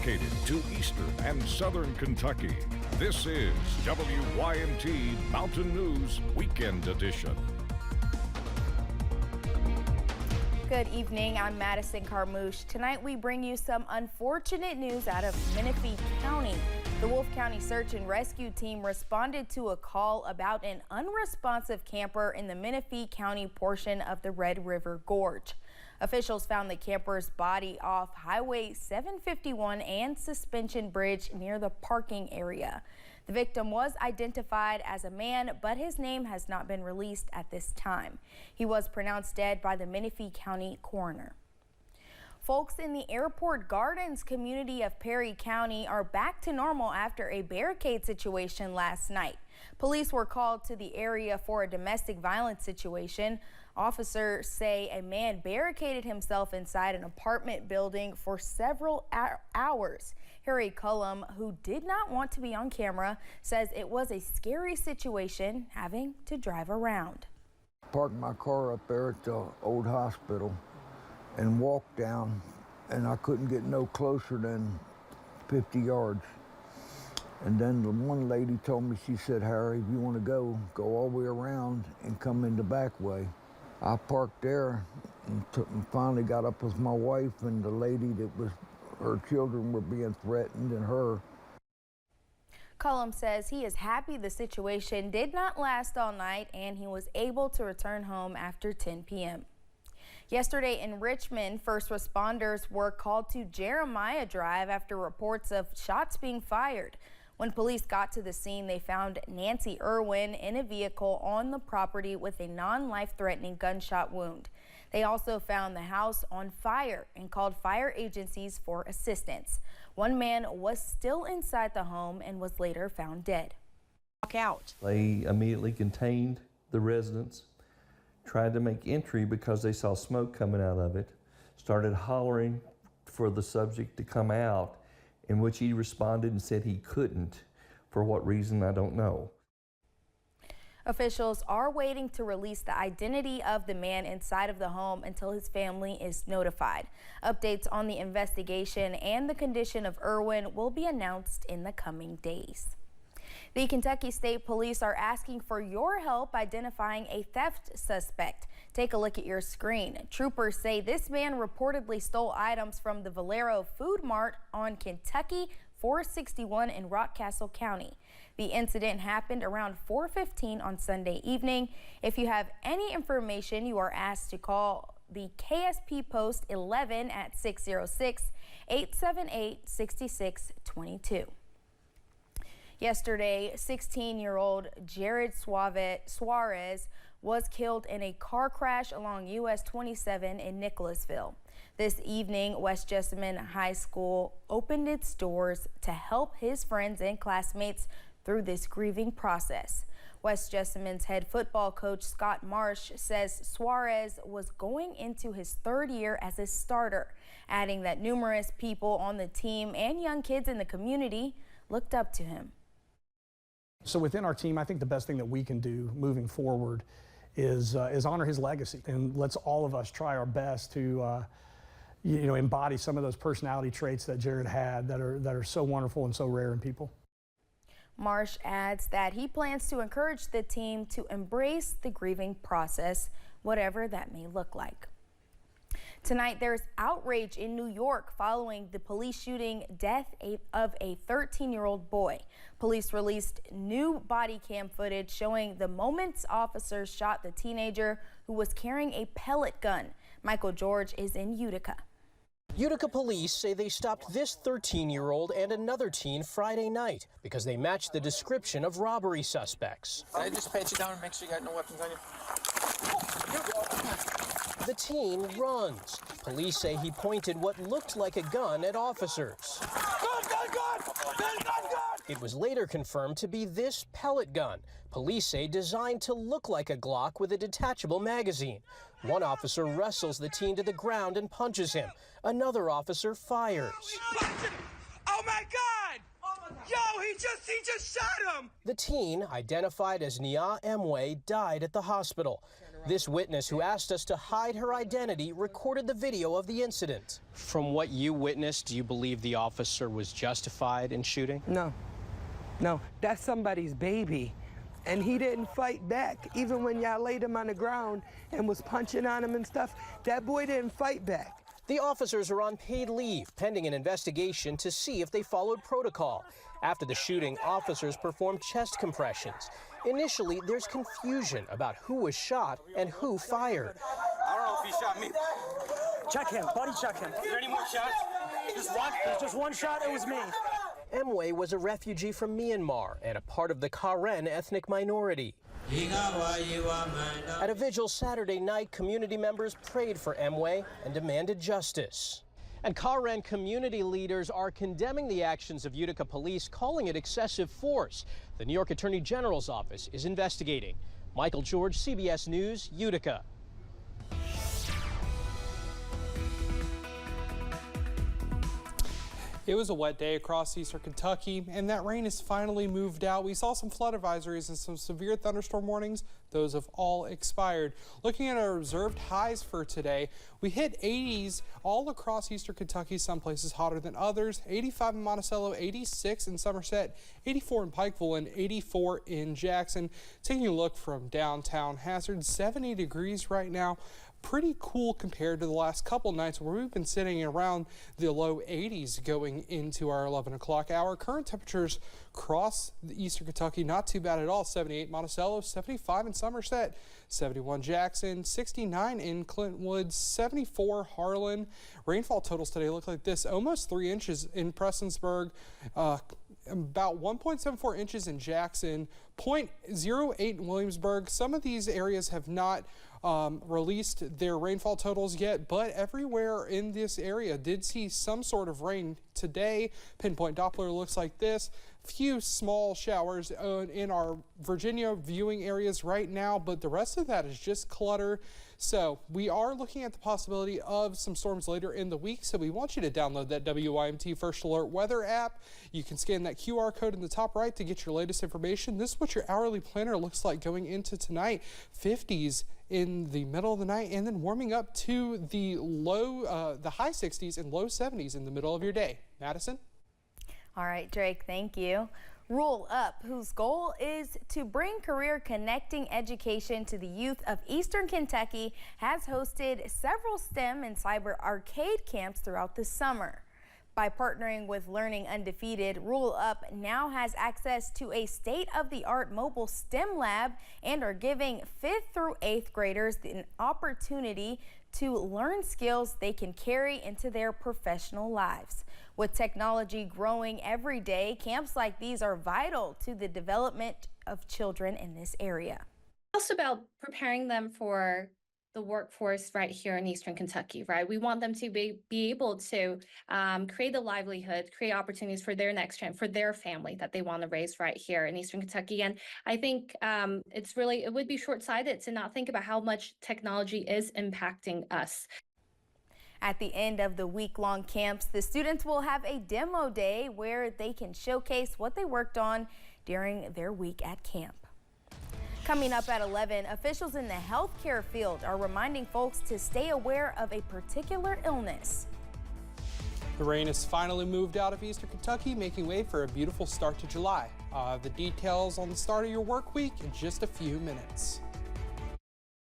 Located to eastern and southern Kentucky, this is WYMT Mountain News Weekend Edition. Good evening, I'm Madison Carmouche. Tonight we bring you some unfortunate news out of Menifee County. The Wolfe County Search and Rescue Team responded to a call about an unresponsive camper in the Menifee County portion of the Red River Gorge. Officials found the camper's body off Highway 751 and Suspension Bridge near the parking area. The victim was identified as a man, but his name has not been released at this time. He was pronounced dead by the Menifee County coroner. Folks in the Airport Gardens community of Perry County are back to normal after a barricade situation last night. Police were called to the area for a domestic violence situation. Officers say a man barricaded himself inside an apartment building for several hours. Harry Cullum, who did not want to be on camera, says it was a scary situation having to drive around. Parked my car up there at the old hospital and walked down, and I couldn't get no closer than 50 yards. And then the one lady told me, she said, "Harry, if you want to go all the way around and come in the back way." I parked there and finally got up with my wife and the lady that was, her children were being threatened, and her. Cullum says he is happy the situation did not last all night and he was able to return home after 10 p.m. Yesterday in Richmond, first responders were called to Jeremiah Drive after reports of shots being fired. When police got to the scene, they found Nancy Irwin in a vehicle on the property with a non-life-threatening gunshot wound. They also found the house on fire and called fire agencies for assistance. One man was still inside the home and was later found dead. They immediately contained the residence, tried to make entry because they saw smoke coming out of it, started hollering for the subject to come out, in which he responded and said he couldn't. For what reason, I don't know. Officials are waiting to release the identity of the man inside of the home until his family is notified. Updates on the investigation and the condition of Irwin will be announced in the coming days. The Kentucky State Police are asking for your help identifying a theft suspect. Take a look at your screen. Troopers say this man reportedly stole items from the Valero Food Mart on Kentucky 461 in Rockcastle County. The incident happened around 4:15 on Sunday evening. If you have any information, you are asked to call the KSP Post 11 at 606-878-6622. Yesterday, 16-year-old Jared Suarez was killed in a car crash along US 27 in Nicholasville. This evening, West Jessamine High School opened its doors to help his friends and classmates through this grieving process. West Jessamine's head football coach Scott Marsh says Suarez was going into his third year as a starter, adding that numerous people on the team and young kids in the community looked up to him. So within our team, I think the best thing that we can do moving forward is honor his legacy, and let's all of us try our best to embody some of those personality traits that Jared had that are so wonderful and so rare in people. Marsh adds that he plans to encourage the team to embrace the grieving process, whatever that may look like. Tonight, there's outrage in New York following the police shooting death of a 13-year-old boy. Police released new body cam footage showing the moments officers shot the teenager who was carrying a pellet gun. Michael George is in Utica. Utica police say they stopped this 13-year-old and another teen Friday night because they matched the description of robbery suspects. Can I just pat you down and make sure you got no weapons on you? The teen runs. Police say he pointed what looked like a gun at officers. It was later confirmed to be this pellet gun. Police say designed to look like a Glock with a detachable magazine. One officer wrestles the teen to the ground and punches him. Another officer fires. Oh my God! Yo, he just shot him! The teen, identified as Nia Emwe, died at the hospital. This witness, who asked us to hide her identity, recorded the video of the incident. From what you witnessed, do you believe the officer was justified in shooting? No, that's somebody's baby. And he didn't fight back. Even when y'all laid him on the ground and was punching on him and stuff, that boy didn't fight back. The officers are on paid leave, pending an investigation to see if they followed protocol. After the shooting, officers performed chest compressions. Initially, there's confusion about who was shot and who fired. I don't know if he shot me. Check him, body check him. Is there any more shots? Just one, there's just one shot, it was me. Emwe was a refugee from Myanmar and a part of the Karen ethnic minority. At a vigil Saturday night, community members prayed for Emwe and demanded justice. And Karen community leaders are condemning the actions of Utica police, calling it excessive force. The New York Attorney General's office is investigating. Michael George, CBS News, Utica. It was a wet day across eastern Kentucky, and that rain has finally moved out. We saw some flood advisories and some severe thunderstorm warnings. Those have all expired. Looking at our observed highs for today, we hit 80s all across eastern Kentucky, some places hotter than others. 85 in Monticello, 86 in Somerset, 84 in Pikeville, and 84 in Jackson. Taking a look from downtown Hazard, 70 degrees right now. Pretty cool compared to the last couple nights where we've been sitting around the low 80s going into our 11 o'clock hour. Current temperatures across the eastern Kentucky, not too bad at all. 78 Monticello, 75 in Somerset, 71 Jackson, 69 in Clinton Woods, 74 Harlan. Rainfall totals today look like this: almost 3 inches in Prestonsburg, about 1.74 inches in Jackson, 0.08 in Williamsburg. Some of these areas have not released their rainfall totals yet, but everywhere in this area did see some sort of rain today. Pinpoint Doppler looks like this. Few small showers in our Virginia viewing areas right now, but the rest of that is just clutter. So we are looking at the possibility of some storms later in the week, so we want you to download that WYMT First Alert weather app. You can scan that QR code in the top right to get your latest information. This is what your hourly planner looks like going into tonight. 50s in the middle of the night, and then warming up to the high 60s and low 70s in the middle of your day. Madison? All right, Drake, thank you. Rule Up, whose goal is to bring career connecting education to the youth of Eastern Kentucky, has hosted several STEM and cyber arcade camps throughout the summer. By partnering with Learning Undefeated, Rule Up now has access to a state-of-the-art mobile STEM lab and are giving 5th through 8th graders an opportunity to learn skills they can carry into their professional lives. With technology growing every day, camps like these are vital to the development of children in this area. Also about preparing them for the workforce right here in Eastern Kentucky, right? We want them to be able to create a livelihood, create opportunities for their next gen, for their family that they want to raise right here in Eastern Kentucky. And I think it would be short-sighted to not think about how much technology is impacting us. At the end of the week-long camps, the students will have a demo day where they can showcase what they worked on during their week at camp. Coming up at 11, officials in the healthcare field are reminding folks to stay aware of a particular illness. The rain has finally moved out of eastern Kentucky, making way for a beautiful start to July. The details on the start of your work week in just a few minutes.